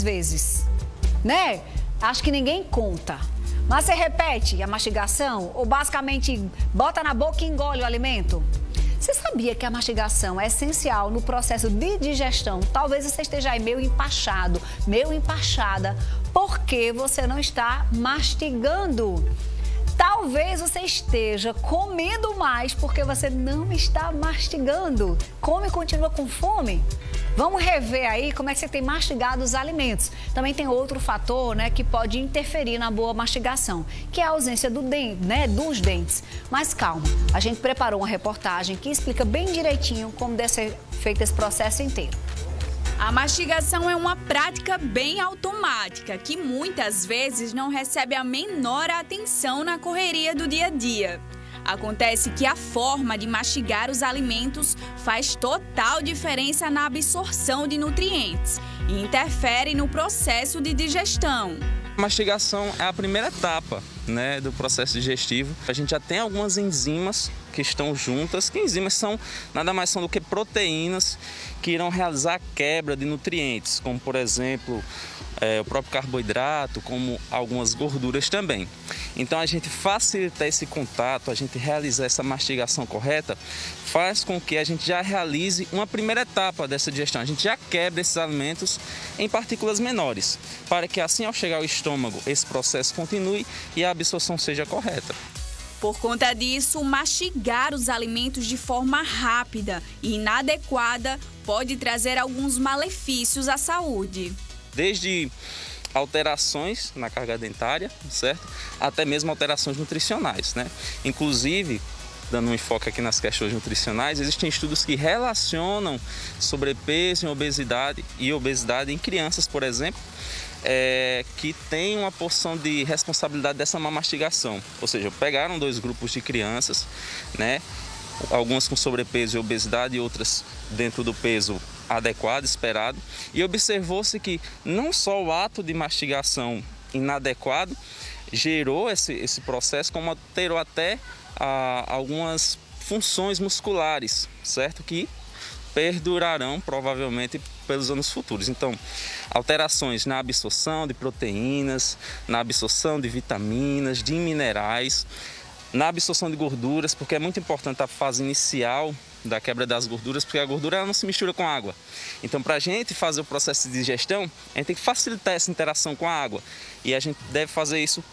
quantas vezes, né? Acho que ninguém conta. Mas você repete a mastigação ou basicamente bota na boca e engole o alimento? Você sabia que a mastigação é essencial no processo de digestão? Talvez você esteja aí meio empachado, meio empachada, porque você não está mastigando. Talvez você esteja comendo mais porque você não está mastigando. Come e continua com fome? Vamos rever aí como é que você tem mastigado os alimentos. Também tem outro fator, né, que pode interferir na boa mastigação, que é a ausência do dente, né, dos dentes. Mas calma, a gente preparou uma reportagem que explica bem direitinho como deve ser feito esse processo inteiro. A mastigação é uma prática bem automática, que muitas vezes não recebe a menor atenção na correria do dia a dia. Acontece que a forma de mastigar os alimentos faz total diferença na absorção de nutrientes e interfere no processo de digestão. A mastigação é a primeira etapa, né, do processo digestivo. A gente já tem algumas enzimas que estão juntas, que enzimas são nada mais são do que proteínas que irão realizar a quebra de nutrientes, como por exemplo o próprio carboidrato, como algumas gorduras também. Então a gente facilitar esse contato, a gente realizar essa mastigação correta, faz com que a gente já realize uma primeira etapa dessa digestão. A gente já quebra esses alimentos em partículas menores, para que assim ao chegar ao estômago, esse processo continue e a absorção seja correta. Por conta disso, mastigar os alimentos de forma rápida e inadequada pode trazer alguns malefícios à saúde. Desde alterações na carga dentária, certo? Até mesmo alterações nutricionais, né? Inclusive, dando um enfoque aqui nas questões nutricionais, existem estudos que relacionam sobrepeso e obesidade em crianças, por exemplo, que tem uma porção de responsabilidade dessa má mastigação. Ou seja, pegaram 2 grupos de crianças, né? Algumas com sobrepeso e obesidade e outras dentro do peso adequado, esperado, e observou-se que não só o ato de mastigação inadequado gerou esse processo, como alterou até algumas funções musculares, certo? Que perdurarão provavelmente pelos anos futuros. Então, alterações na absorção de proteínas, na absorção de vitaminas, de minerais, na absorção de gorduras, porque é muito importante a fase inicial da quebra das gorduras, porque a gordura ela não se mistura com água. Então, para a gente fazer o processo de digestão, a gente tem que facilitar essa interação com a água. E a gente deve fazer isso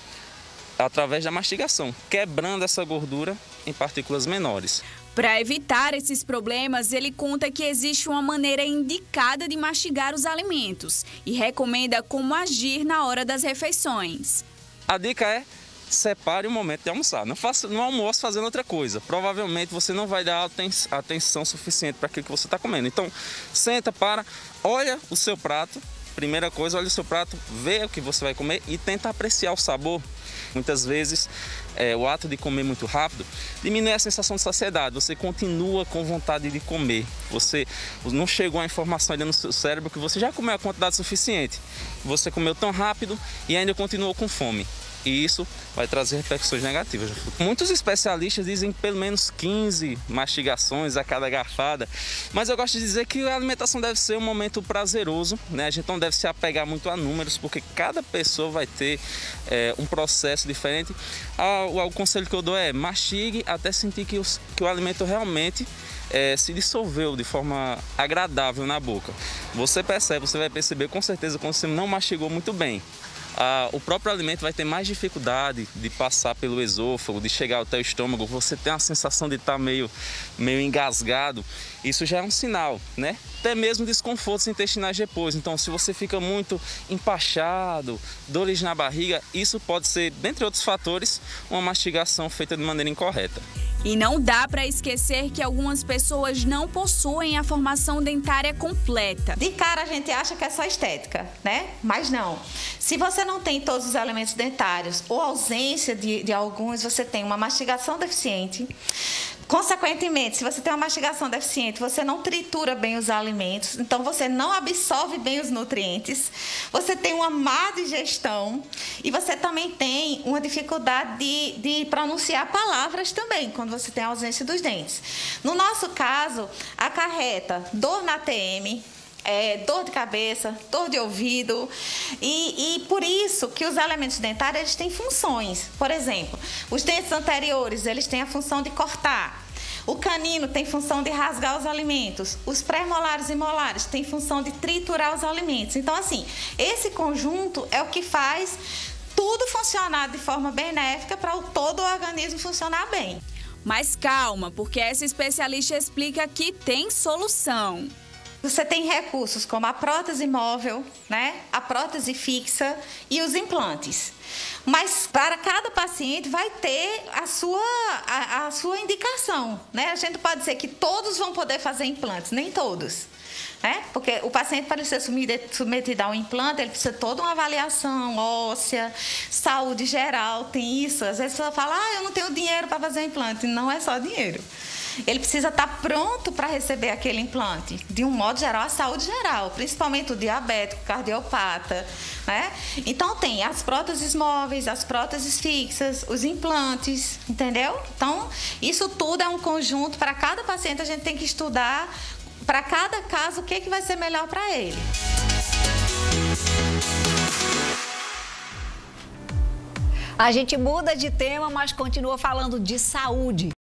através da mastigação, quebrando essa gordura em partículas menores. Para evitar esses problemas, ele conta que existe uma maneira indicada de mastigar os alimentos e recomenda como agir na hora das refeições. A dica é: separe o momento de almoçar. Não almoce fazendo outra coisa. Provavelmente você não vai dar atenção suficiente para aquilo que você está comendo. Então, senta, olha o seu prato. Primeira coisa, olha o seu prato, vê o que você vai comer e tenta apreciar o sabor. Muitas vezes, o ato de comer muito rápido diminui a sensação de saciedade. Você continua com vontade de comer. Você não chegou a informação ainda no seu cérebro que você já comeu a quantidade suficiente. Você comeu tão rápido e ainda continuou com fome. E isso vai trazer repercussões negativas. Muitos especialistas dizem pelo menos 15 mastigações a cada garfada, mas eu gosto de dizer que a alimentação deve ser um momento prazeroso, né? A gente não deve se apegar muito a números, porque cada pessoa vai ter um processo diferente. O conselho que eu dou é: mastigue até sentir que o alimento realmente se dissolveu de forma agradável na boca. Você vai perceber com certeza quando você não mastigou muito bem. O próprio alimento vai ter mais dificuldade de passar pelo esôfago, de chegar até o estômago. Você tem a sensação de estar meio engasgado. Isso já é um sinal, né? Até mesmo desconfortos intestinais depois. Então, se você fica muito empachado, dores na barriga, isso pode ser, dentre outros fatores, uma mastigação feita de maneira incorreta. E não dá para esquecer que algumas pessoas não possuem a formação dentária completa. De cara a gente acha que é só estética, né? Mas não. Se você não tem todos os elementos dentários ou ausência de alguns, você tem uma mastigação deficiente. Consequentemente, se você tem uma mastigação deficiente, você não tritura bem os alimentos, então você não absorve bem os nutrientes, você tem uma má digestão e você também tem uma dificuldade de pronunciar palavras também, quando você tem a ausência dos dentes. No nosso caso, acarreta dor na TM, dor de cabeça, dor de ouvido. E por isso que os elementos dentários eles têm funções. Por exemplo, os dentes anteriores eles têm a função de cortar. O canino tem função de rasgar os alimentos. Os pré-molares e molares têm função de triturar os alimentos. Então, assim, esse conjunto é o que faz tudo funcionar de forma benéfica para todo o organismo funcionar bem. Mas calma, porque essa especialista explica que tem solução. Você tem recursos como a prótese móvel, né? A prótese fixa e os implantes. Mas para cada paciente vai ter a sua indicação, né? A gente pode dizer que todos vão poder fazer implantes, nem todos. Né? Porque o paciente, para ele ser submetido a um implante, ele precisa de toda uma avaliação óssea, saúde geral, tem isso. Às vezes você fala, eu não tenho dinheiro para fazer um implante. Não é só dinheiro. Ele precisa estar pronto para receber aquele implante. De um modo geral, a saúde geral, principalmente o diabético, cardiopata, né? Então, tem as próteses móveis, as próteses fixas, os implantes, entendeu? Então, isso tudo é um conjunto. Para cada paciente, a gente tem que estudar, para cada caso, o que vai ser melhor para ele. A gente muda de tema, mas continua falando de saúde.